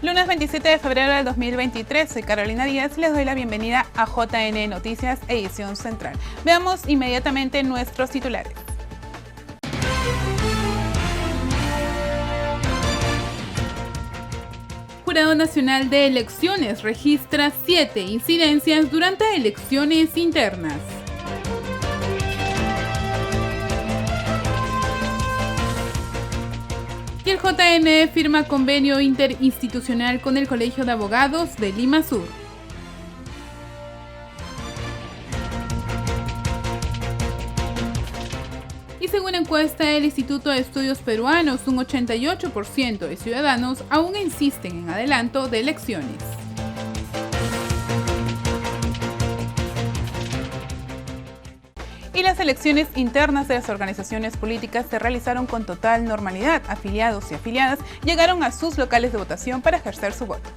Lunes 27 de febrero del 2023, soy Carolina Díaz y les doy la bienvenida a JN Noticias, edición central. Veamos inmediatamente nuestros titulares. Jurado Nacional de Elecciones registra 7 incidencias durante elecciones internas. Y el JN firma convenio interinstitucional con el Colegio de Abogados de Lima Sur. Y según encuesta del Instituto de Estudios Peruanos, un 88% de ciudadanos aún insisten en adelanto de elecciones. Y las elecciones internas de las organizaciones políticas se realizaron con total normalidad. Afiliados y afiliadas llegaron a sus locales de votación para ejercer su voto.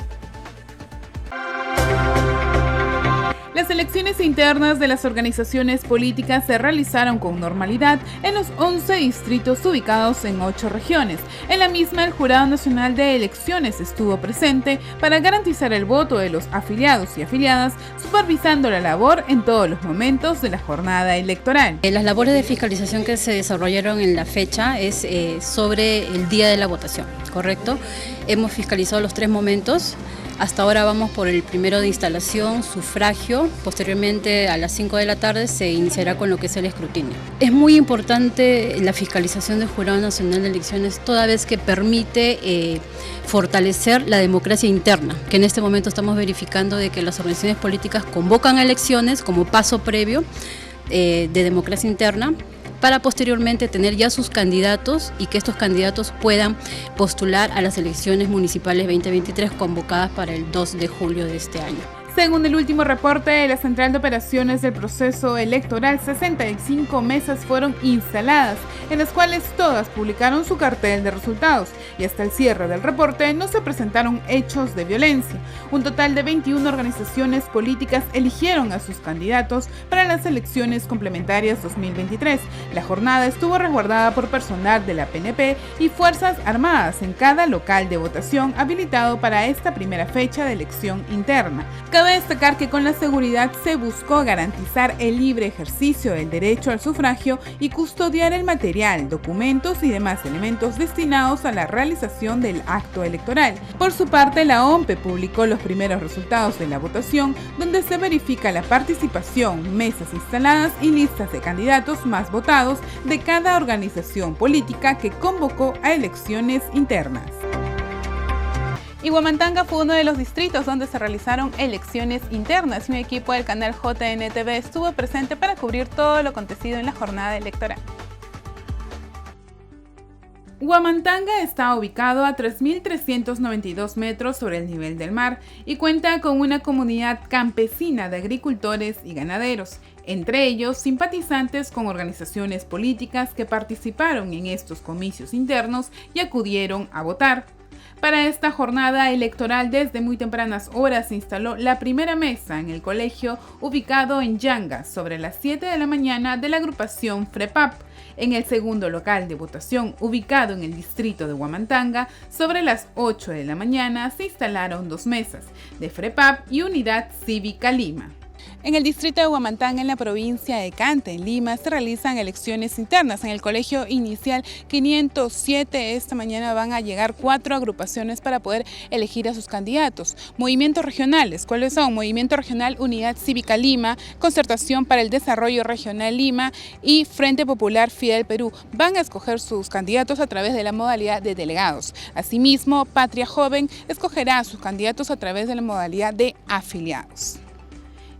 Las elecciones internas de las organizaciones políticas se realizaron con normalidad en los 11 distritos ubicados en 8 regiones. En la misma, el Jurado Nacional de Elecciones estuvo presente para garantizar el voto de los afiliados y afiliadas, supervisando la labor en todos los momentos de la jornada electoral. Las labores de fiscalización que se desarrollaron en la fecha es sobre el día de la votación, ¿correcto? Hemos fiscalizado los 3 momentos. Hasta ahora vamos por el primero de instalación, sufragio. Posteriormente a las 5 de la tarde se iniciará con lo que es el escrutinio. Es muy importante la fiscalización del Jurado Nacional de Elecciones, toda vez que permite fortalecer la democracia interna, que en este momento estamos verificando de que las organizaciones políticas convocan a elecciones como paso previo de democracia interna, para posteriormente tener ya sus candidatos y que estos candidatos puedan postular a las elecciones municipales 2023 convocadas para el 2 de julio de este año. Según el último reporte de la Central de Operaciones del Proceso Electoral, 65 mesas fueron instaladas, en las cuales todas publicaron su cartel de resultados, y hasta el cierre del reporte no se presentaron hechos de violencia. Un total de 21 organizaciones políticas eligieron a sus candidatos para las elecciones complementarias 2023. La jornada estuvo resguardada por personal de la PNP y Fuerzas Armadas en cada local de votación habilitado para esta primera fecha de elección interna. Cabe destacar que con la seguridad se buscó garantizar el libre ejercicio del derecho al sufragio y custodiar el material, documentos y demás elementos destinados a la realización del acto electoral. Por su parte, la OMPE publicó los primeros resultados de la votación, donde se verifica la participación, mesas instaladas y listas de candidatos más votados de cada organización política que convocó a elecciones internas. Y Huamantanga fue uno de los distritos donde se realizaron elecciones internas y un equipo del canal JNTV estuvo presente para cubrir todo lo acontecido en la jornada electoral. Huamantanga está ubicado a 3.392 metros sobre el nivel del mar y cuenta con una comunidad campesina de agricultores y ganaderos, entre ellos simpatizantes con organizaciones políticas que participaron en estos comicios internos y acudieron a votar. Para esta jornada electoral, desde muy tempranas horas se instaló la primera mesa en el colegio ubicado en Yanga, sobre las 7 de la mañana, de la agrupación FREPAP. En el segundo local de votación, ubicado en el distrito de Huamantanga, sobre las 8 de la mañana se instalaron 2 mesas de FREPAP y Unidad Cívica Lima. En el distrito de Huamantanga, en la provincia de Cante, en Lima, se realizan elecciones internas. En el colegio inicial 507, esta mañana van a llegar 4 agrupaciones para poder elegir a sus candidatos. Movimientos regionales, ¿cuáles son? Movimiento Regional Unidad Cívica Lima, Concertación para el Desarrollo Regional Lima y Frente Popular Fidel Perú. Van a escoger sus candidatos a través de la modalidad de delegados. Asimismo, Patria Joven escogerá a sus candidatos a través de la modalidad de afiliados.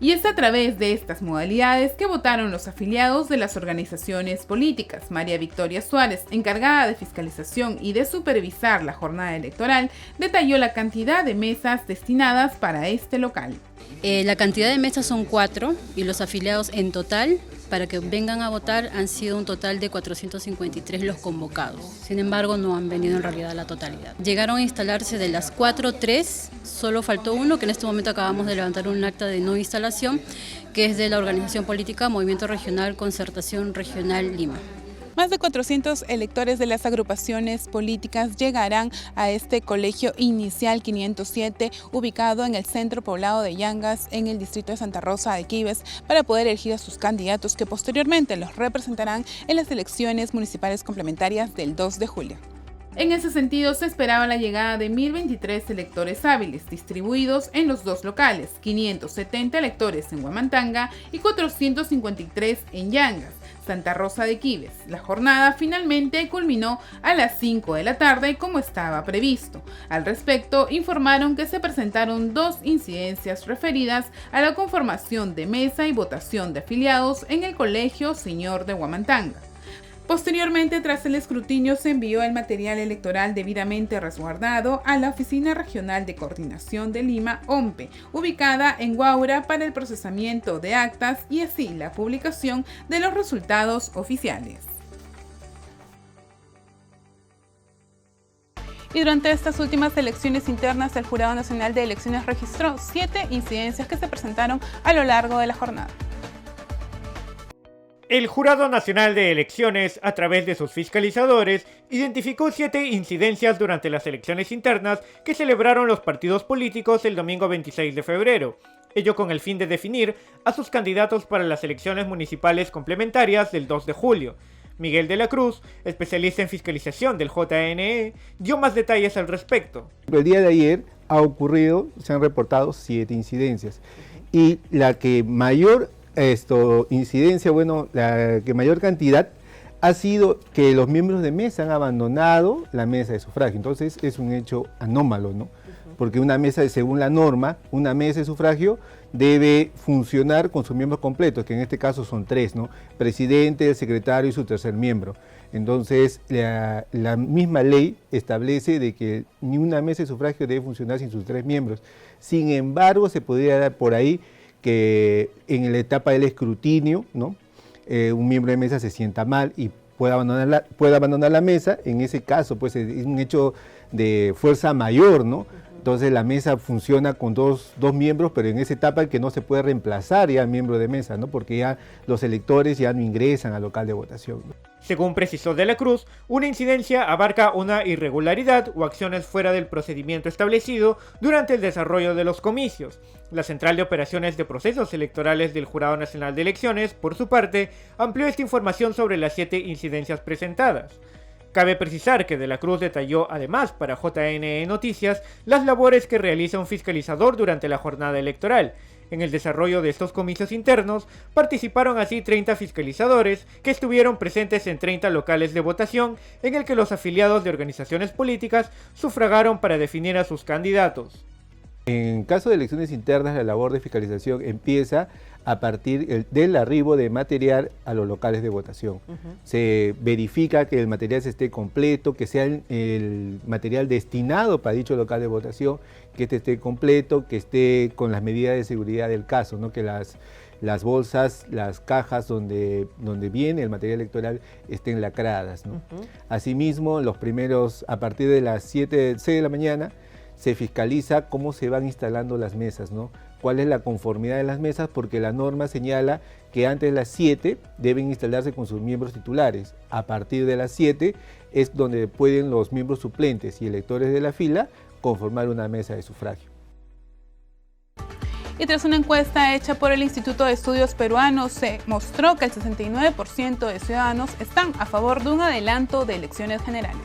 Y es a través de estas modalidades que votaron los afiliados de las organizaciones políticas. María Victoria Suárez, encargada de fiscalización y de supervisar la jornada electoral, detalló la cantidad de mesas destinadas para este local. La cantidad de mesas son 4 y los afiliados en total, para que vengan a votar, han sido un total de 453 los convocados. Sin embargo, no han venido en realidad la totalidad. Llegaron a instalarse de las 4, 3, solo faltó uno, que en este momento acabamos de levantar un acta de no instalación, que es de la organización política Movimiento Regional Concertación Regional Lima. Más de 400 electores de las agrupaciones políticas llegarán a este colegio inicial 507, ubicado en el centro poblado de Yangas, en el distrito de Santa Rosa de Quibes, para poder elegir a sus candidatos que posteriormente los representarán en las elecciones municipales complementarias del 2 de julio. En ese sentido, se esperaba la llegada de 1.023 electores hábiles, distribuidos en los dos locales, 570 electores en Huamantanga y 453 en Yangas, Santa Rosa de Quibes. La jornada finalmente culminó a las 5 de la tarde como estaba previsto. Al respecto, informaron que se presentaron 2 incidencias referidas a la conformación de mesa y votación de afiliados en el Colegio Señor de Huamantanga. Posteriormente, tras el escrutinio, se envió el material electoral debidamente resguardado a la Oficina Regional de Coordinación de Lima, OMPE, ubicada en Huaura, para el procesamiento de actas y así la publicación de los resultados oficiales. Y durante estas últimas elecciones internas, el Jurado Nacional de Elecciones registró 7 incidencias que se presentaron a lo largo de la jornada. El Jurado Nacional de Elecciones, a través de sus fiscalizadores, identificó 7 incidencias durante las elecciones internas que celebraron los partidos políticos el domingo 26 de febrero, ello con el fin de definir a sus candidatos para las elecciones municipales complementarias del 2 de julio. Miguel de la Cruz, especialista en fiscalización del JNE, dio más detalles al respecto. El día de ayer se han reportado 7 incidencias y la que mayor incidencia, la que mayor cantidad ha sido que los miembros de mesa han abandonado la mesa de sufragio. Entonces es un hecho anómalo, ¿no? Porque una mesa, según la norma, una mesa de sufragio debe funcionar con sus miembros completos, que en este caso son 3, ¿no? Presidente, el secretario y su tercer miembro. Entonces la misma ley establece de que ni una mesa de sufragio debe funcionar sin sus 3 miembros. Sin embargo, se podría dar por ahí que en la etapa del escrutinio, ¿no? Un miembro de mesa se sienta mal y puede abandonar la mesa. En ese caso, pues es un hecho de fuerza mayor, ¿no? Entonces la mesa funciona con dos miembros, pero en esa etapa que no se puede reemplazar ya al miembro de mesa, ¿no? Porque ya los electores ya no ingresan al local de votación, ¿no? Según precisó de la Cruz, una incidencia abarca una irregularidad o acciones fuera del procedimiento establecido durante el desarrollo de los comicios. La Central de Operaciones de Procesos Electorales del Jurado Nacional de Elecciones, por su parte, amplió esta información sobre las 7 incidencias presentadas. Cabe precisar que de la Cruz detalló además para JNE Noticias las labores que realiza un fiscalizador durante la jornada electoral. En el desarrollo de estos comicios internos participaron así 30 fiscalizadores que estuvieron presentes en 30 locales de votación en el que los afiliados de organizaciones políticas sufragaron para definir a sus candidatos. En caso de elecciones internas, la labor de fiscalización empieza a partir del arribo de material a los locales de votación. Se verifica que el material esté completo, que sea el material destinado para dicho local de votación, que esté completo, que esté con las medidas de seguridad del caso, ¿no? Que las bolsas, las cajas donde viene el material electoral estén lacradas, ¿no? Asimismo, a partir de las 6 de la mañana, se fiscaliza cómo se van instalando las mesas, ¿no? Cuál es la conformidad de las mesas, porque la norma señala que antes de las 7 deben instalarse con sus miembros titulares. A partir de las 7 es donde pueden los miembros suplentes y electores de la fila conformar una mesa de sufragio. Y tras una encuesta hecha por el Instituto de Estudios Peruanos, se mostró que el 69% de ciudadanos están a favor de un adelanto de elecciones generales.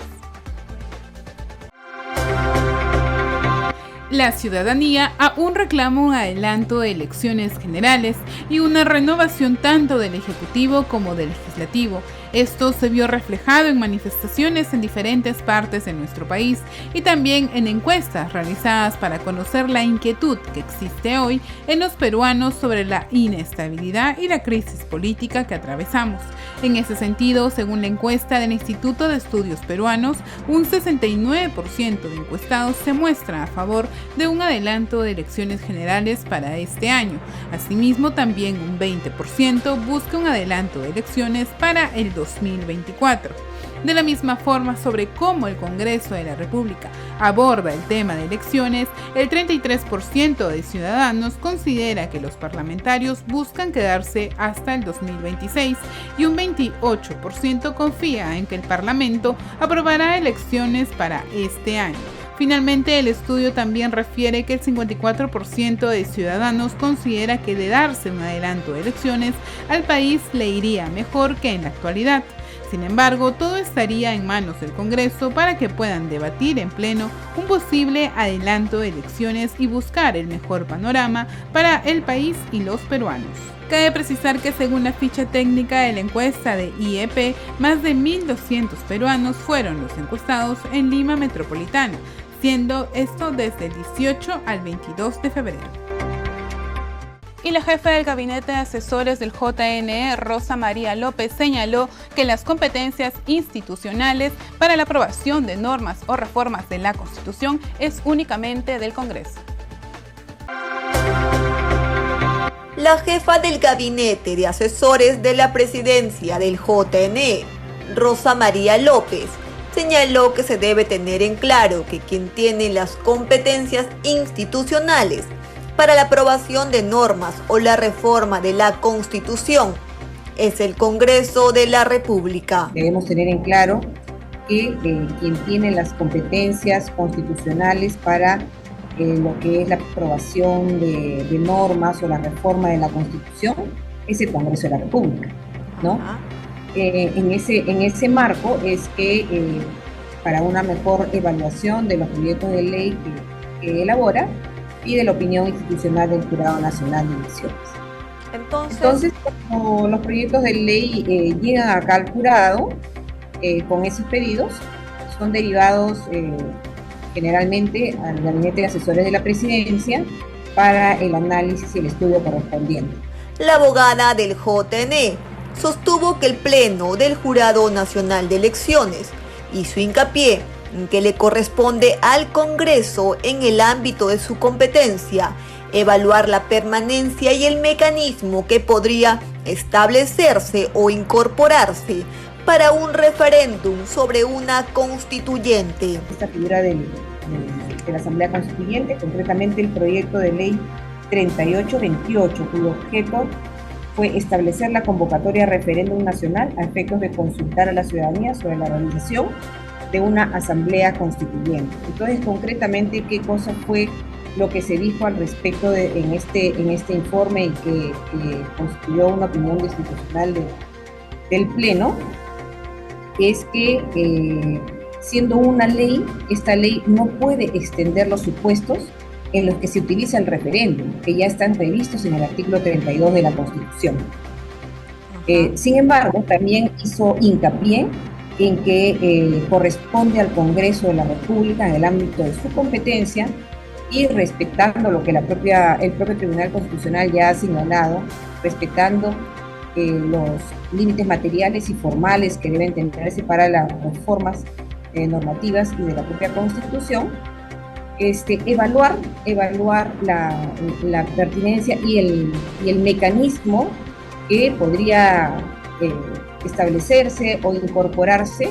La ciudadanía aún reclama un adelanto de elecciones generales y una renovación tanto del Ejecutivo como del Legislativo. Esto se vio reflejado en manifestaciones en diferentes partes de nuestro país y también en encuestas realizadas para conocer la inquietud que existe hoy en los peruanos sobre la inestabilidad y la crisis política que atravesamos. En ese sentido, según la encuesta del Instituto de Estudios Peruanos, un 69% de encuestados se muestra a favor de un adelanto de elecciones generales para este año. Asimismo, también un 20% busca un adelanto de elecciones para el 2024. De la misma forma, sobre cómo el Congreso de la República aborda el tema de elecciones, el 33% de ciudadanos considera que los parlamentarios buscan quedarse hasta el 2026 y un 28% confía en que el Parlamento aprobará elecciones para este año. Finalmente, el estudio también refiere que el 54% de ciudadanos considera que de darse un adelanto de elecciones, al país le iría mejor que en la actualidad. Sin embargo, todo estaría en manos del Congreso para que puedan debatir en pleno un posible adelanto de elecciones y buscar el mejor panorama para el país y los peruanos. Cabe precisar que según la ficha técnica de la encuesta de IEP, más de 1.200 peruanos fueron los encuestados en Lima Metropolitana, siendo esto desde el 18 al 22 de febrero. Y la jefa del Gabinete de Asesores del JNE, Rosa María López, señaló que las competencias institucionales para la aprobación de normas o reformas de la Constitución es únicamente del Congreso. La jefa del Gabinete de Asesores de la Presidencia del JNE, Rosa María López, señaló que se debe tener en claro que quien tiene las competencias institucionales para la aprobación de normas o la reforma de la Constitución es el Congreso de la República. Debemos tener en claro que quien tiene las competencias constitucionales para lo que es la aprobación de normas o la reforma de la Constitución es el Congreso de la República, ¿no? En ese marco es que para una mejor evaluación de los proyectos de ley que elabora, pide la opinión institucional del Jurado Nacional de Elecciones. Entonces, cuando los proyectos de ley llegan acá al jurado, con esos pedidos, son derivados generalmente al Gabinete de Asesores de la Presidencia para el análisis y el estudio correspondiente. La abogada del JNE sostuvo que el Pleno del Jurado Nacional de Elecciones hizo hincapié en que le corresponde al Congreso, en el ámbito de su competencia, evaluar la permanencia y el mecanismo que podría establecerse o incorporarse para un referéndum sobre una constituyente. Esta figura de la Asamblea Constituyente, concretamente el proyecto de ley 3828, cuyo objeto fue establecer la convocatoria a referéndum nacional a efectos de consultar a la ciudadanía sobre la realización de una asamblea constituyente. Entonces, concretamente, ¿qué cosa fue lo que se dijo al respecto en este informe y que constituyó una opinión institucional del Pleno? Es que siendo una ley, esta ley no puede extender los supuestos en los que se utiliza el referéndum, que ya están previstos en el artículo 32 de la Constitución. Sin embargo, también hizo hincapié en que corresponde al Congreso de la República, en el ámbito de su competencia, y respetando lo que el propio Tribunal Constitucional ya ha señalado, respetando los límites materiales y formales que deben tenerse para las reformas normativas y de la propia Constitución, evaluar la pertinencia y el mecanismo que podría establecerse o incorporarse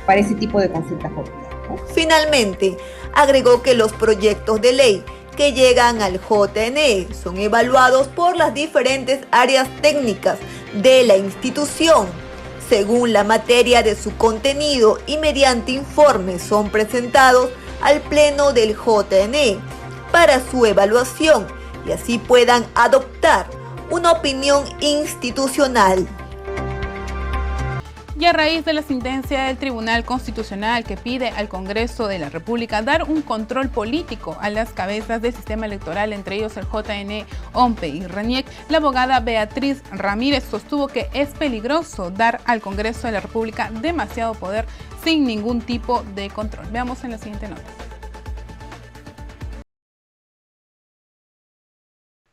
para ese tipo de consultas populares, ¿no? Finalmente, agregó que los proyectos de ley que llegan al JNE son evaluados por las diferentes áreas técnicas de la institución, según la materia de su contenido, y mediante informes son presentados al Pleno del JNE para su evaluación y así puedan adoptar una opinión institucional. Y a raíz de la sentencia del Tribunal Constitucional que pide al Congreso de la República dar un control político a las cabezas del sistema electoral, entre ellos el JNE, OMPE y RENIEC, la abogada Beatriz Ramírez sostuvo que es peligroso dar al Congreso de la República demasiado poder sin ningún tipo de control. Veamos en la siguiente nota.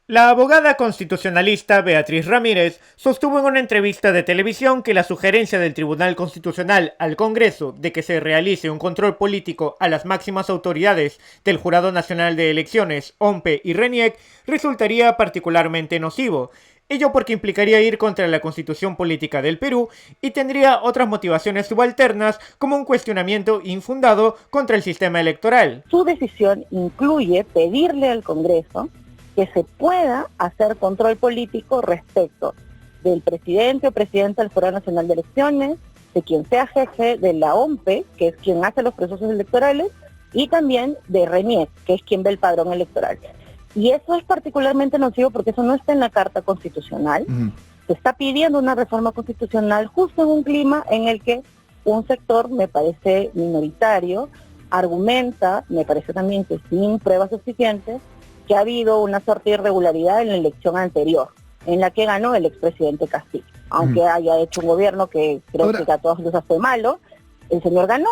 La abogada constitucionalista Beatriz Ramírez sostuvo en una entrevista de televisión que la sugerencia del Tribunal Constitucional al Congreso de que se realice un control político a las máximas autoridades del Jurado Nacional de Elecciones, OMPE y RENIEC, resultaría particularmente nocivo. Ello porque implicaría ir contra la constitución política del Perú y tendría otras motivaciones subalternas como un cuestionamiento infundado contra el sistema electoral. Su decisión incluye pedirle al Congreso que se pueda hacer control político respecto del presidente o presidenta del Jurado Nacional de Elecciones, de quien sea jefe de la OMPE, que es quien hace los procesos electorales, y también de RENIEC, que es quien ve el padrón electoral. Y eso es particularmente nocivo porque eso no está en la Carta Constitucional. Se está pidiendo una reforma constitucional justo en un clima en el que un sector, me parece minoritario, argumenta, me parece también que sin pruebas suficientes, que ha habido una suerte de irregularidad en la elección anterior, en la que ganó el expresidente Castillo. Aunque haya hecho un gobierno que creo que a todas luces fue malo, el señor ganó.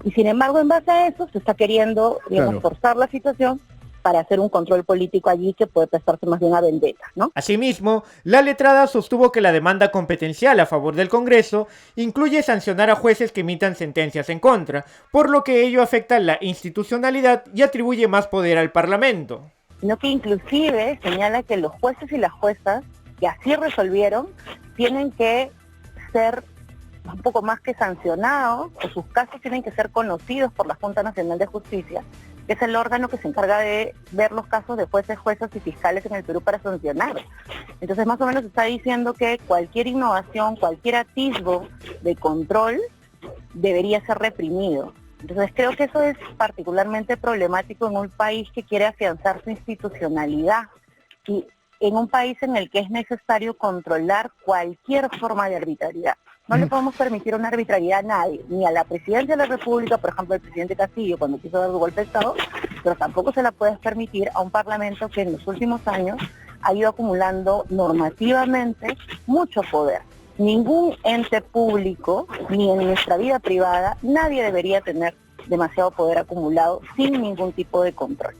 Y sin embargo, en base a eso, se está queriendo, digamos, forzar la situación para hacer un control político allí que puede prestarse más bien a vendetta, ¿no? Asimismo, la letrada sostuvo que la demanda competencial a favor del Congreso incluye sancionar a jueces que emitan sentencias en contra, por lo que ello afecta la institucionalidad y atribuye más poder al Parlamento. Sino que inclusive señala que los jueces y las juezas que así resolvieron tienen que ser un poco más que sancionados, o sus casos tienen que ser conocidos por la Junta Nacional de Justicia, que es el órgano que se encarga de ver los casos de jueces, juezas y fiscales en el Perú para sancionar. Entonces más o menos está diciendo que cualquier innovación, cualquier atisbo de control debería ser reprimido. Entonces creo que eso es particularmente problemático en un país que quiere afianzar su institucionalidad y en un país en el que es necesario controlar cualquier forma de arbitrariedad. No le podemos permitir una arbitrariedad a nadie, ni a la presidencia de la República, por ejemplo, el presidente Castillo cuando quiso dar el golpe de Estado, pero tampoco se la puedes permitir a un Parlamento que en los últimos años ha ido acumulando normativamente mucho poder. Ningún ente público, ni en nuestra vida privada, nadie debería tener demasiado poder acumulado sin ningún tipo de control.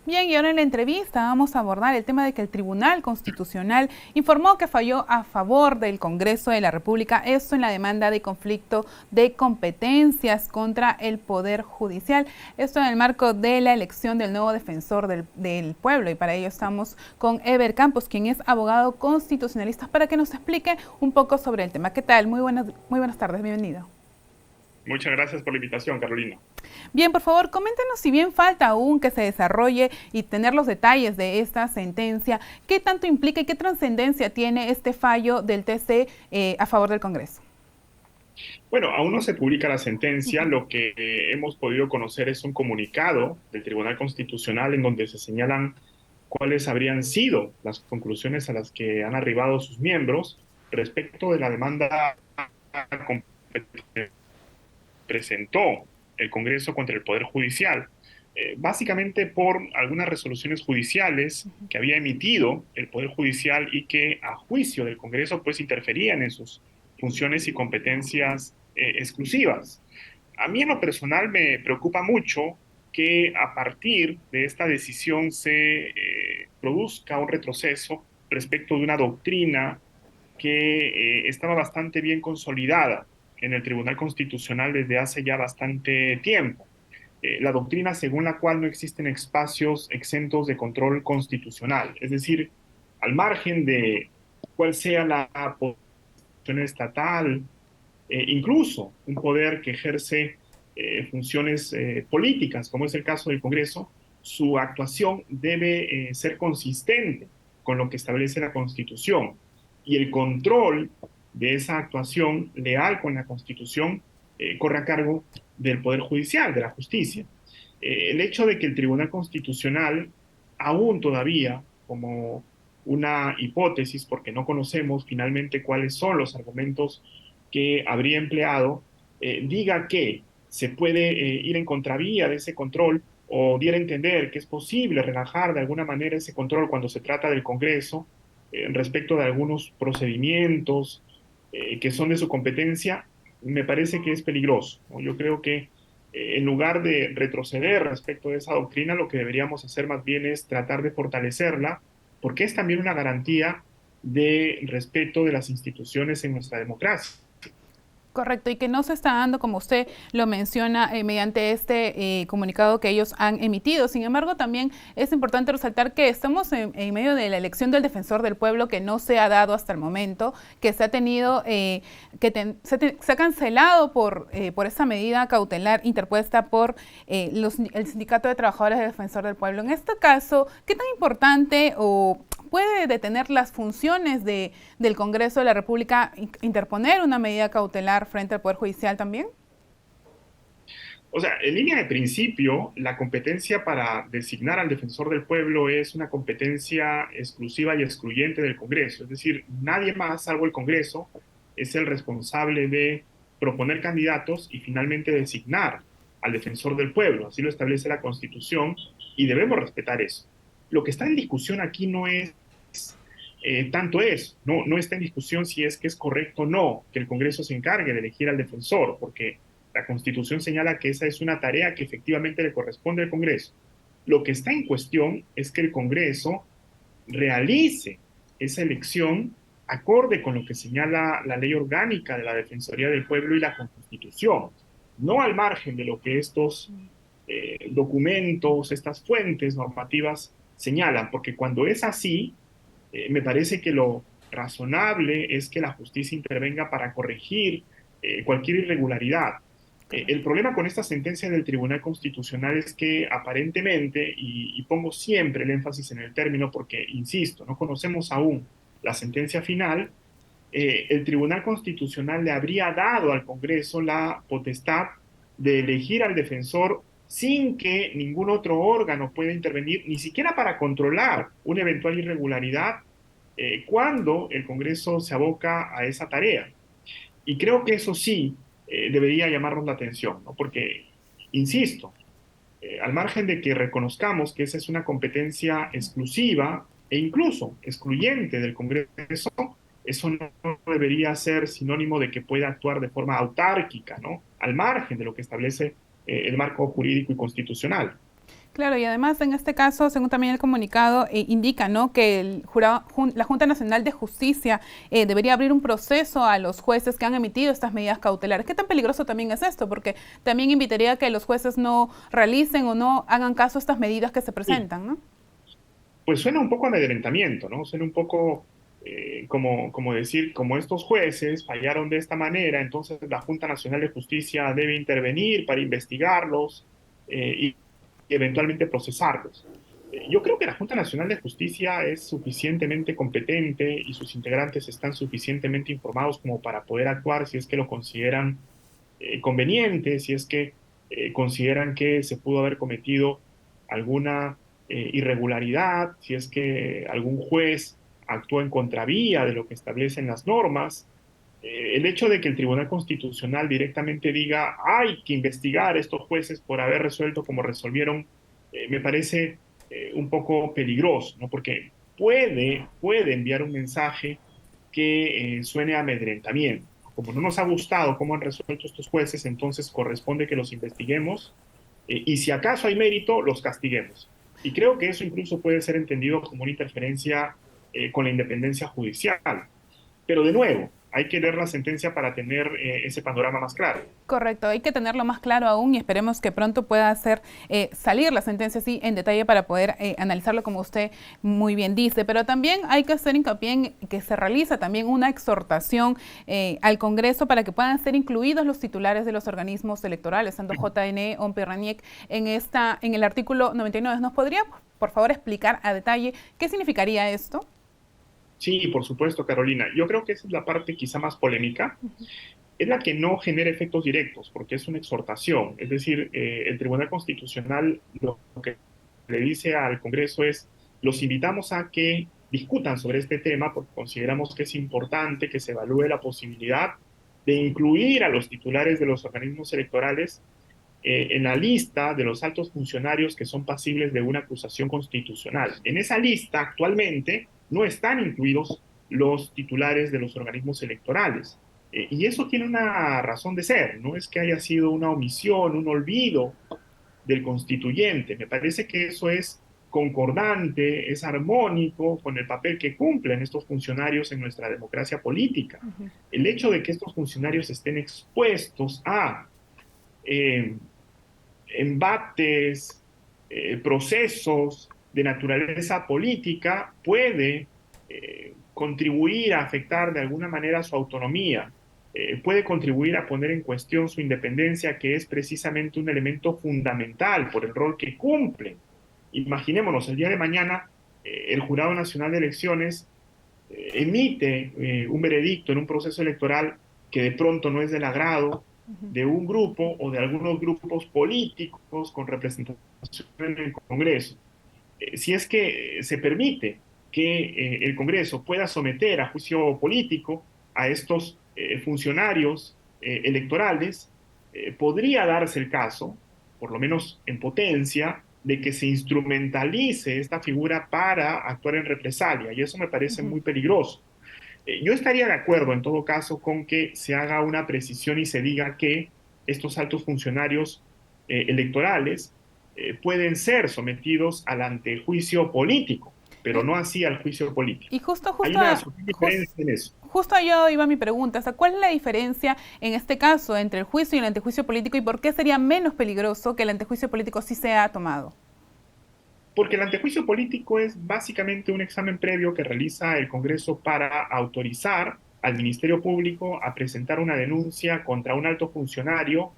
Bien, y ahora en la entrevista vamos a abordar el tema de que el Tribunal Constitucional informó que falló a favor del Congreso de la República, esto en la demanda de conflicto de competencias contra el Poder Judicial, esto en el marco de la elección del nuevo defensor del pueblo, y para ello estamos con Eber Campos, quien es abogado constitucionalista, para que nos explique un poco sobre el tema. ¿Qué tal? Muy buenas tardes, bienvenido. Muchas gracias por la invitación, Carolina. Bien, por favor, coméntenos, si bien falta aún que se desarrolle y tener los detalles de esta sentencia, ¿qué tanto implica y qué trascendencia tiene este fallo del TC a favor del Congreso? Bueno, aún no se publica la sentencia. Lo que hemos podido conocer es un comunicado del Tribunal Constitucional en donde se señalan cuáles habrían sido las conclusiones a las que han arribado sus miembros respecto de la demanda que presentó el Congreso contra el Poder Judicial, básicamente por algunas resoluciones judiciales que había emitido el Poder Judicial y que a juicio del Congreso pues interferían en sus funciones y competencias exclusivas. A mí en lo personal me preocupa mucho que a partir de esta decisión se produzca un retroceso respecto de una doctrina que estaba bastante bien consolidada en el Tribunal Constitucional desde hace ya bastante tiempo. La doctrina según la cual no existen espacios exentos de control constitucional, es decir, al margen de cuál sea la posición estatal, incluso un poder que ejerce funciones políticas, como es el caso del Congreso, su actuación debe ser consistente con lo que establece la Constitución, y el control de esa actuación leal con la Constitución corre a cargo del Poder Judicial, de la justicia. El hecho de que el Tribunal Constitucional, aún todavía, como una hipótesis, porque no conocemos finalmente cuáles son los argumentos que habría empleado, diga que se puede ir en contravía de ese control, o diera a entender que es posible relajar de alguna manera ese control cuando se trata del Congreso, respecto de algunos procedimientos que son de su competencia, me parece que es peligroso, ¿no? Yo creo que en lugar de retroceder respecto de esa doctrina, lo que deberíamos hacer más bien es tratar de fortalecerla, porque es también una garantía de respeto de las instituciones en nuestra democracia. Correcto, y que no se está dando, como usted lo menciona, mediante este comunicado que ellos han emitido. Sin embargo, también es importante resaltar que estamos en medio de la elección del defensor del pueblo, que no se ha dado hasta el momento, que se ha tenido, se ha cancelado por esa medida cautelar interpuesta por el Sindicato de Trabajadores del Defensor del Pueblo. En este caso, ¿qué tan importante o puede detener las funciones del Congreso de la República interponer una medida cautelar frente al Poder Judicial también? O sea, en línea de principio, la competencia para designar al defensor del pueblo es una competencia exclusiva y excluyente del Congreso. Es decir, nadie más, salvo el Congreso, es el responsable de proponer candidatos y finalmente designar al defensor del pueblo. Así lo establece la Constitución y debemos respetar eso. Lo que está en discusión aquí no es tanto eso, no está en discusión si es que es correcto o no que el Congreso se encargue de elegir al defensor, porque la Constitución señala que esa es una tarea que efectivamente le corresponde al Congreso. Lo que está en cuestión es que el Congreso realice esa elección acorde con lo que señala la Ley Orgánica de la Defensoría del Pueblo y la Constitución, no al margen de lo que estos documentos, estas fuentes normativas señalan, porque cuando es así, me parece que lo razonable es que la justicia intervenga para corregir cualquier irregularidad. El problema con esta sentencia del Tribunal Constitucional es que aparentemente, y pongo siempre el énfasis en el término porque, insisto, no conocemos aún la sentencia final, el Tribunal Constitucional le habría dado al Congreso la potestad de elegir al defensor sin que ningún otro órgano pueda intervenir, ni siquiera para controlar una eventual irregularidad cuando el Congreso se aboca a esa tarea. Y creo que eso sí debería llamarnos la atención, ¿no? Porque, insisto, al margen de que reconozcamos que esa es una competencia exclusiva e incluso excluyente del Congreso, eso no debería ser sinónimo de que pueda actuar de forma autárquica, ¿no? Al margen de lo que establece el marco jurídico y constitucional. Claro, y además en este caso, según también el comunicado, indica, ¿no?, que la Junta Nacional de Justicia debería abrir un proceso a los jueces que han emitido estas medidas cautelares. ¿Qué tan peligroso también es esto? Porque también invitaría a que los jueces no realicen o no hagan caso a estas medidas que se presentan, sí, ¿no? Pues suena un poco a amedrentamiento, ¿no? Suena un poco como decir, como estos jueces fallaron de esta manera, entonces la Junta Nacional de Justicia debe intervenir para investigarlos y eventualmente procesarlos. Yo creo que la Junta Nacional de Justicia es suficientemente competente y sus integrantes están suficientemente informados como para poder actuar si es que lo consideran conveniente, si es que consideran que se pudo haber cometido alguna irregularidad, si es que algún juez actuó en contravía de lo que establecen las normas. El hecho de que el Tribunal Constitucional directamente diga hay que investigar a estos jueces por haber resuelto como resolvieron, me parece un poco peligroso, ¿no? Porque puede enviar un mensaje que suene a amedrentamiento. Como no nos ha gustado cómo han resuelto estos jueces, entonces corresponde que los investiguemos y si acaso hay mérito, los castiguemos. Y creo que eso incluso puede ser entendido como una interferencia con la independencia judicial. Pero de nuevo, hay que leer la sentencia para tener ese panorama más claro. Correcto, hay que tenerlo más claro aún y esperemos que pronto pueda hacer salir la sentencia así en detalle para poder analizarlo como usted muy bien dice. Pero también hay que hacer hincapié en que se realiza también una exhortación al Congreso para que puedan ser incluidos los titulares de los organismos electorales, tanto JNE, OMP y RANIEC, en el artículo 99. ¿Nos podría, por favor, explicar a detalle qué significaría esto? Sí, por supuesto, Carolina. Yo creo que esa es la parte quizá más polémica. Es la que no genera efectos directos, porque es una exhortación. Es decir, el Tribunal Constitucional lo que le dice al Congreso es, los invitamos a que discutan sobre este tema, porque consideramos que es importante que se evalúe la posibilidad de incluir a los titulares de los organismos electorales en la lista de los altos funcionarios que son pasibles de una acusación constitucional. En esa lista, actualmente, no están incluidos los titulares de los organismos electorales. Y eso tiene una razón de ser, no es que haya sido una omisión, un olvido del constituyente. Me parece que eso es concordante, es armónico con el papel que cumplen estos funcionarios en nuestra democracia política. El hecho de que estos funcionarios estén expuestos a embates, procesos de naturaleza política puede contribuir a afectar de alguna manera su autonomía, puede contribuir a poner en cuestión su independencia, que es precisamente un elemento fundamental por el rol que cumplen. Imaginémonos, el día de mañana el Jurado Nacional de Elecciones emite un veredicto en un proceso electoral que de pronto no es del agrado de un grupo o de algunos grupos políticos con representación en el Congreso. Si es que se permite que el Congreso pueda someter a juicio político a estos funcionarios electorales, podría darse el caso, por lo menos en potencia, de que se instrumentalice esta figura para actuar en represalia, y eso me parece muy peligroso. Yo estaría de acuerdo, en todo caso, con que se haga una precisión y se diga que estos altos funcionarios electorales pueden ser sometidos al antejuicio político, pero no así al juicio político. Y justo hay una diferencia en eso. Justo yo iba mi pregunta, o sea, ¿cuál es la diferencia en este caso entre el juicio y el antejuicio político, y por qué sería menos peligroso que el antejuicio político sí sea tomado? Porque el antejuicio político es básicamente un examen previo que realiza el Congreso para autorizar al Ministerio Público a presentar una denuncia contra un alto funcionario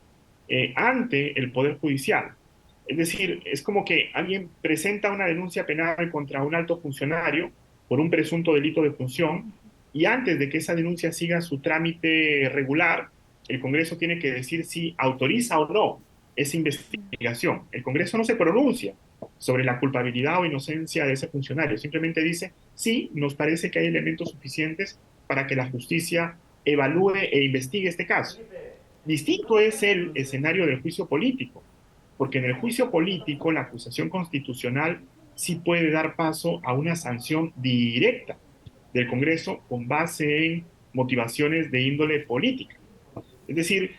ante el Poder Judicial. Es decir, es como que alguien presenta una denuncia penal contra un alto funcionario por un presunto delito de función, y antes de que esa denuncia siga su trámite regular, el Congreso tiene que decir si autoriza o no esa investigación. El Congreso no se pronuncia sobre la culpabilidad o inocencia de ese funcionario, simplemente dice, sí, nos parece que hay elementos suficientes para que la justicia evalúe e investigue este caso. Distinto es el escenario del juicio político, porque en el juicio político la acusación constitucional sí puede dar paso a una sanción directa del Congreso con base en motivaciones de índole política. Es decir,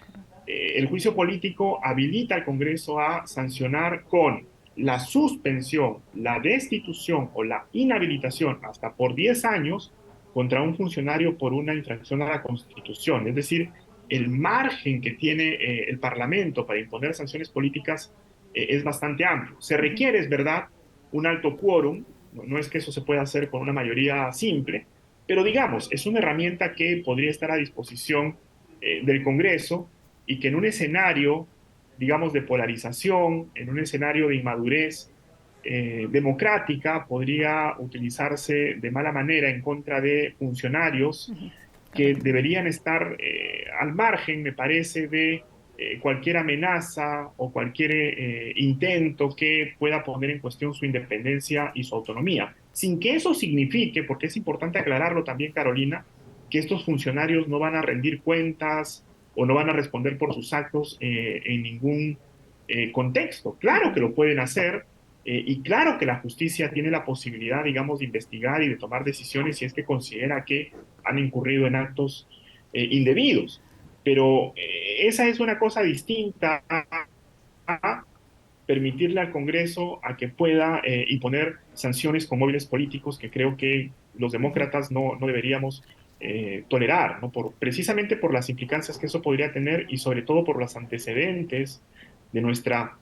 el juicio político habilita al Congreso a sancionar con la suspensión, la destitución o la inhabilitación hasta por 10 años contra un funcionario por una infracción a la Constitución. Es decir, el margen que tiene el Parlamento para imponer sanciones políticas es bastante amplio. Se requiere, es verdad, un alto quórum. No es que eso se pueda hacer con una mayoría simple, pero digamos, es una herramienta que podría estar a disposición del Congreso, y que en un escenario, digamos, de polarización, en un escenario de inmadurez democrática, podría utilizarse de mala manera en contra de funcionarios que deberían estar al margen, me parece, de cualquier amenaza o cualquier intento que pueda poner en cuestión su independencia y su autonomía. Sin que eso signifique, porque es importante aclararlo también, Carolina, que estos funcionarios no van a rendir cuentas o no van a responder por sus actos en ningún contexto. Claro que lo pueden hacer, y claro que la justicia tiene la posibilidad, digamos, de investigar y de tomar decisiones si es que considera que han incurrido en actos indebidos. Pero esa es una cosa distinta a permitirle al Congreso a que pueda imponer sanciones con móviles políticos, que creo que los demócratas no deberíamos tolerar, ¿no? Precisamente por las implicancias que eso podría tener, y sobre todo por los antecedentes de nuestra,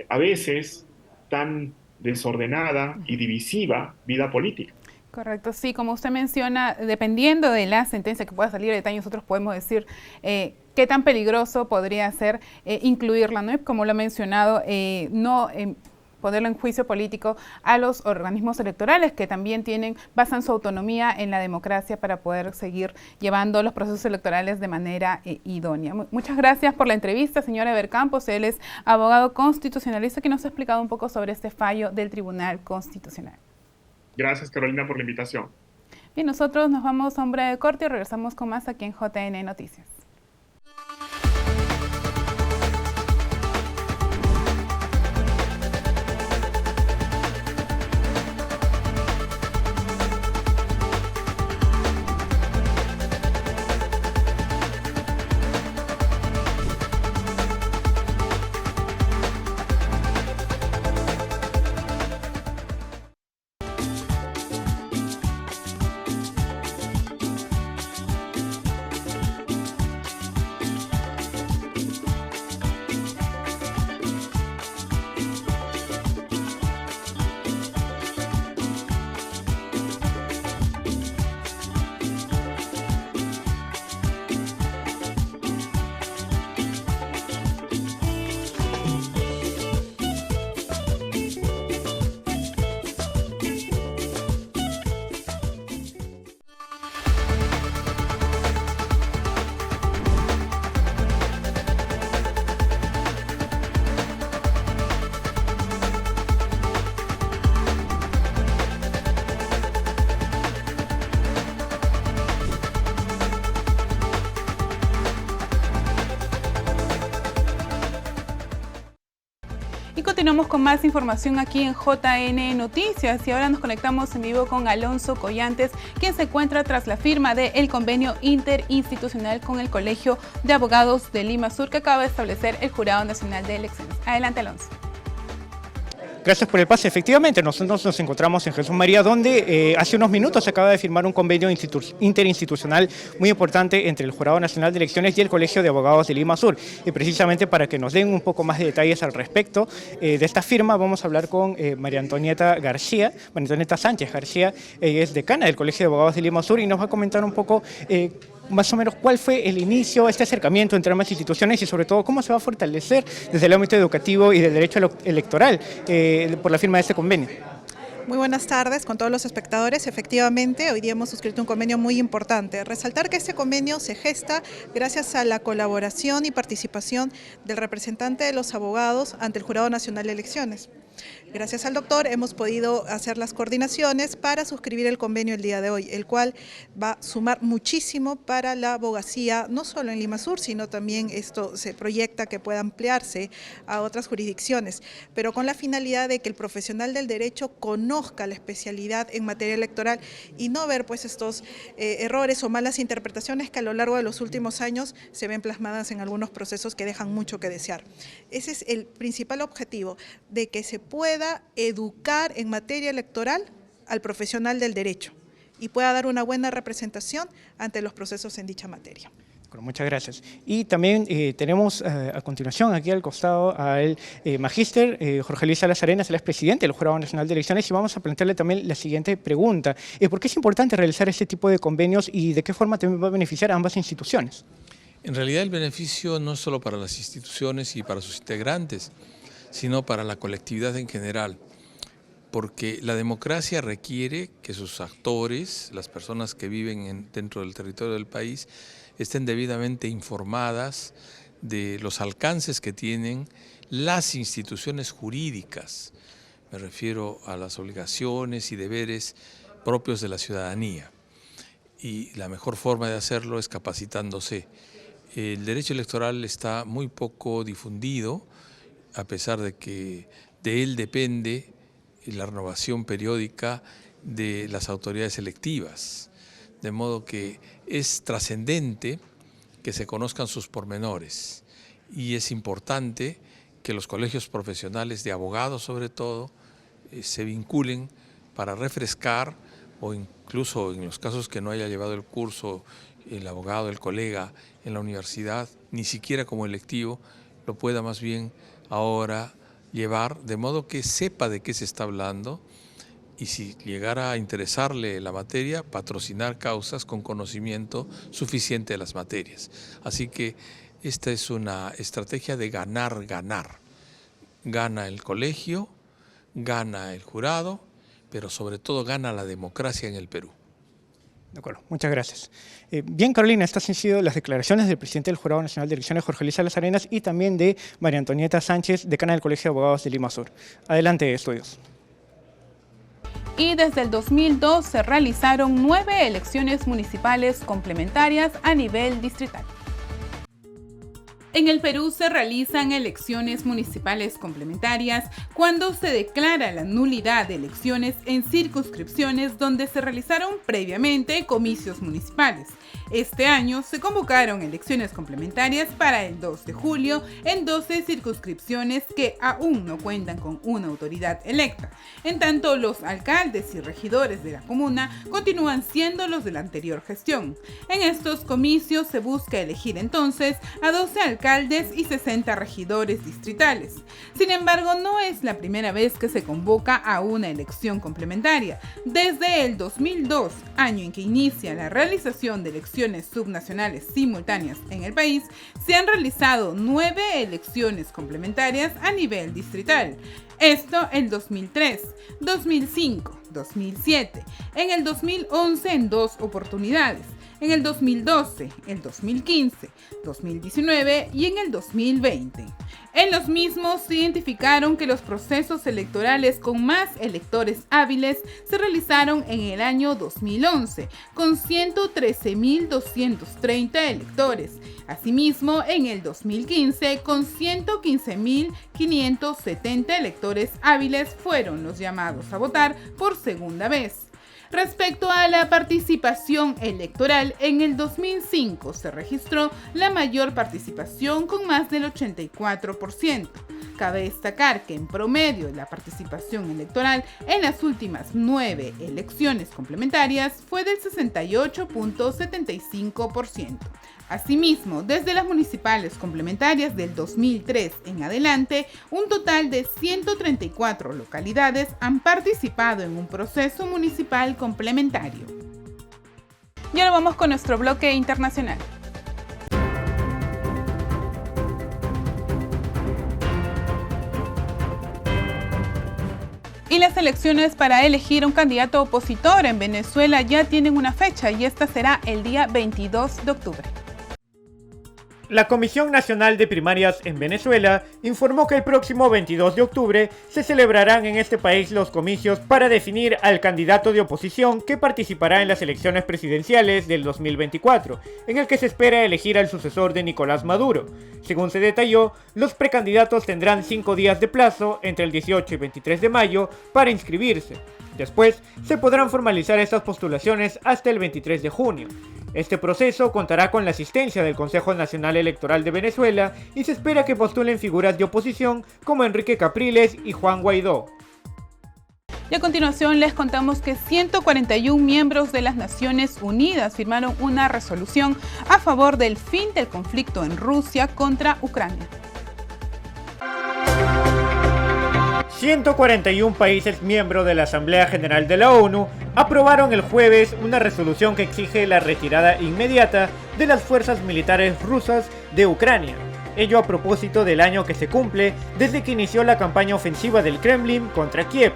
a veces, tan desordenada y divisiva vida política. Correcto, sí, como usted menciona, dependiendo de la sentencia que pueda salir de detalle, nosotros podemos decir qué tan peligroso podría ser incluirla, ¿no? Como lo ha mencionado, ponerlo en juicio político a los organismos electorales, que también basan su autonomía en la democracia para poder seguir llevando los procesos electorales de manera idónea. Muchas gracias por la entrevista, señora Eber Campos. Él es abogado constitucionalista que nos ha explicado un poco sobre este fallo del Tribunal Constitucional. Gracias, Carolina, por la invitación. Bien, nosotros nos vamos a un breve corte y regresamos con más aquí en JN Noticias. Continuamos con más información aquí en JN Noticias y ahora nos conectamos en vivo con Alonso Collantes, quien se encuentra tras la firma del convenio interinstitucional con el Colegio de Abogados de Lima Sur que acaba de establecer el Jurado Nacional de Elecciones. Adelante, Alonso. Gracias por el pase. Efectivamente, nosotros nos encontramos en Jesús María, donde hace unos minutos se acaba de firmar un convenio interinstitucional muy importante entre el Jurado Nacional de Elecciones y el Colegio de Abogados de Lima Sur. Y precisamente para que nos den un poco más de detalles al respecto de esta firma, vamos a hablar con María Antonieta Sánchez García. Ella es decana del Colegio de Abogados de Lima Sur y nos va a comentar un poco más o menos cuál fue el inicio, este acercamiento entre ambas instituciones y sobre todo cómo se va a fortalecer desde el ámbito educativo y del derecho electoral por la firma de este convenio. Muy buenas tardes con todos los espectadores. Efectivamente, hoy día hemos suscrito un convenio muy importante. Resaltar que este convenio se gesta gracias a la colaboración y participación del representante de los abogados ante el Jurado Nacional de Elecciones. Gracias al doctor hemos podido hacer las coordinaciones para suscribir el convenio el día de hoy, el cual va a sumar muchísimo para la abogacía, no solo en Lima Sur, sino también esto se proyecta que pueda ampliarse a otras jurisdicciones, pero con la finalidad de que el profesional del derecho conozca la especialidad en materia electoral y no ver pues estos errores o malas interpretaciones que a lo largo de los últimos años se ven plasmadas en algunos procesos que dejan mucho que desear. Ese es el principal objetivo, de que se pueda educar en materia electoral al profesional del derecho y pueda dar una buena representación ante los procesos en dicha materia. Bueno, muchas gracias. Y también tenemos a continuación aquí al costado al magíster Jorge Luis Salas Arenas, él es presidente del Jurado Nacional de Elecciones y vamos a plantearle también la siguiente pregunta. ¿Por qué es importante realizar este tipo de convenios y de qué forma también va a beneficiar a ambas instituciones? En realidad el beneficio no es solo para las instituciones y para sus integrantes, sino para la colectividad en general, porque la democracia requiere que sus actores, las personas que viven dentro del territorio del país, estén debidamente informadas de los alcances que tienen las instituciones jurídicas. Me refiero a las obligaciones y deberes propios de la ciudadanía. Y la mejor forma de hacerlo es capacitándose. El derecho electoral está muy poco difundido, a pesar de que de él depende la renovación periódica de las autoridades electivas. De modo que es trascendente que se conozcan sus pormenores y es importante que los colegios profesionales de abogados, sobre todo, se vinculen para refrescar o incluso en los casos que no haya llevado el curso el abogado, el colega en la universidad, ni siquiera como electivo, lo pueda más bien ahora llevar, de modo que sepa de qué se está hablando y si llegara a interesarle la materia, patrocinar causas con conocimiento suficiente de las materias. Así que esta es una estrategia de ganar, ganar. Gana el colegio, gana el jurado, pero sobre todo gana la democracia en el Perú. De acuerdo, muchas gracias. Bien, Carolina, estas han sido las declaraciones del presidente del Jurado Nacional de Elecciones, Jorge Luis Salas Arenas, y también de María Antonieta Sánchez, decana del Colegio de Abogados de Lima Sur. Adelante, estudios. Y desde el 2002 se realizaron 9 elecciones municipales complementarias a nivel distrital. En el Perú se realizan elecciones municipales complementarias cuando se declara la nulidad de elecciones en circunscripciones donde se realizaron previamente comicios municipales. Este año se convocaron elecciones complementarias para el 2 de julio en 12 circunscripciones que aún no cuentan con una autoridad electa. En tanto, los alcaldes y regidores de la comuna continúan siendo los de la anterior gestión. En estos comicios se busca elegir entonces a 12 alcaldes y 60 regidores distritales. Sin embargo, no es la primera vez que se convoca a una elección complementaria. Desde el 2002, año en que inicia la realización de elecciones subnacionales simultáneas en el país, se han realizado 9 elecciones complementarias a nivel distrital. Esto en 2003, 2005, 2007, en el 2011 en 2 oportunidades. en el 2012, el 2015, 2019 y en el 2020. En los mismos se identificaron que los procesos electorales con más electores hábiles se realizaron en el año 2011, con 113.230 electores. Asimismo, en el 2015, con 115.570 electores hábiles fueron los llamados a votar por segunda vez. Respecto a la participación electoral, en el 2005 se registró la mayor participación con más del 84%. Cabe destacar que en promedio la participación electoral en las últimas 9 elecciones complementarias fue del 68.75%. Asimismo, desde las municipales complementarias del 2003 en adelante, un total de 134 localidades han participado en un proceso municipal complementario. Y ahora vamos con nuestro bloque internacional. Y las elecciones para elegir un candidato opositor en Venezuela ya tienen una fecha y esta será el día 22 de octubre. La Comisión Nacional de Primarias en Venezuela informó que el próximo 22 de octubre se celebrarán en este país los comicios para definir al candidato de oposición que participará en las elecciones presidenciales del 2024, en el que se espera elegir al sucesor de Nicolás Maduro. Según se detalló, los precandidatos tendrán 5 días de plazo entre el 18 y 23 de mayo para inscribirse. Después, se podrán formalizar estas postulaciones hasta el 23 de junio. Este proceso contará con la asistencia del Consejo Nacional Electoral de Venezuela y se espera que postulen figuras de oposición como Enrique Capriles y Juan Guaidó. Y a continuación les contamos que 141 miembros de las Naciones Unidas firmaron una resolución a favor del fin del conflicto en Rusia contra Ucrania. 141 países miembros de la Asamblea General de la ONU aprobaron el jueves una resolución que exige la retirada inmediata de las fuerzas militares rusas de Ucrania. Ello a propósito del año que se cumple desde que inició la campaña ofensiva del Kremlin contra Kiev.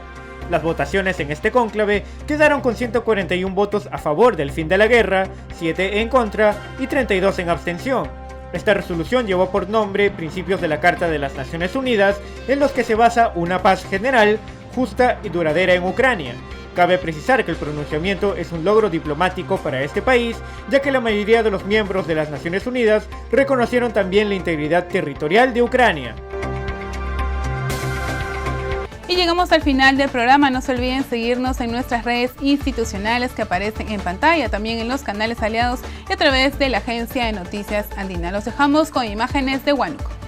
Las votaciones en este cónclave quedaron con 141 votos a favor del fin de la guerra, 7 en contra y 32 en abstención. Esta resolución llevó por nombre principios de la Carta de las Naciones Unidas, en los que se basa una paz general, justa y duradera en Ucrania. Cabe precisar que el pronunciamiento es un logro diplomático para este país, ya que la mayoría de los miembros de las Naciones Unidas reconocieron también la integridad territorial de Ucrania. Y llegamos al final del programa. No se olviden seguirnos en nuestras redes institucionales que aparecen en pantalla, también en los canales aliados y a través de la Agencia de Noticias Andina. Los dejamos con imágenes de Huánuco.